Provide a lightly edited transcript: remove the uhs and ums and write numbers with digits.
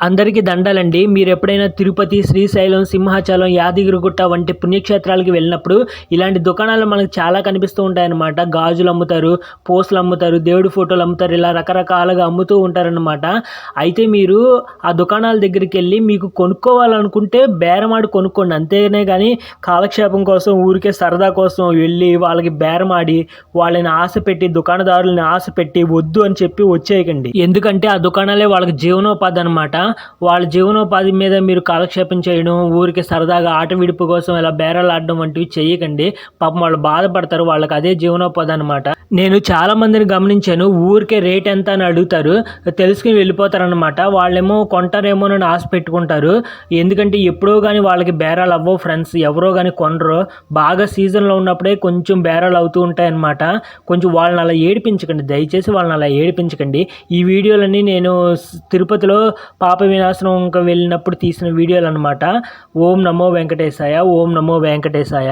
అందరికీ దండాలండి. మీరెప్పుడైనా తిరుపతి, శ్రీశైలం, సింహాచలం, యాదగిరిగుట్ట వంటి పుణ్యక్షేత్రాలకి వెళ్ళినప్పుడు ఇలాంటి దుకాణాలు మనకు చాలా కనిపిస్తూ ఉంటాయన్నమాట. గాజులు అమ్ముతారు, పూసలు అమ్ముతారు, దేవుడి ఫోటోలు అమ్ముతారు. ఇలా రకరకాలుగా అమ్ముతూ ఉంటారన్నమాట. అయితే మీరు ఆ దుకాణాల దగ్గరికెళ్ళి మీకు కొనుక్కోవాలనుకుంటే బేరమాడి కొనుక్కోండి. అంతేనే గానీ కాలక్షేపం కోసం, ఊరికే సరదా కోసం వెళ్ళి వాళ్ళకి బేరమాడి, వాళ్ళని ఆశపెట్టి, దుకాణదారులని ఆశపెట్టి వద్దు అని చెప్పి వచ్చేయకండి. ఎందుకంటే ఆ దుకాణాలే వాళ్ళకి జీవనోపాధి అనమాట. వాళ్ళ జీవనోపాధి మీద మీరు కాలక్షేపం చేయడం, ఊరికే సరదాగా ఆట విడుపు కోసం ఇలా బేరాలాడడం వంటివి చేయకండి. పాపం వాళ్ళు బాధపడతారు. వాళ్ళకి అదే జీవనోపాధి అనమాట. నేను చాలా మందిని గమనించాను. ఊరికే రేట్ ఎంత అని అడుగుతారు, తెలుసుకుని వెళ్ళిపోతారనమాట. వాళ్ళేమో కొంటారేమోనని ఆశ పెట్టుకుంటారు. ఎందుకంటే ఎప్పుడో కానీ వాళ్ళకి బేరాలు అవ్వవు ఫ్రెండ్స్. ఎవరో కానీ కొనరు. బాగా సీజన్లో ఉన్నప్పుడే కొంచెం బేరాలు అవుతూ ఉంటాయన్నమాట. కొంచెం వాళ్ళని అలా ఏడిపించకండి. దయచేసి వాళ్ళని అలా ఏడిపించకండి. ఈ వీడియోలన్నీ నేను తిరుపతిలో పాప వినాశనంకి వెళ్ళినప్పుడు తీసిన వీడియోలు అనమాట. ఓం నమో వెంకటేశాయ, ఓం నమో వెంకటేశాయ.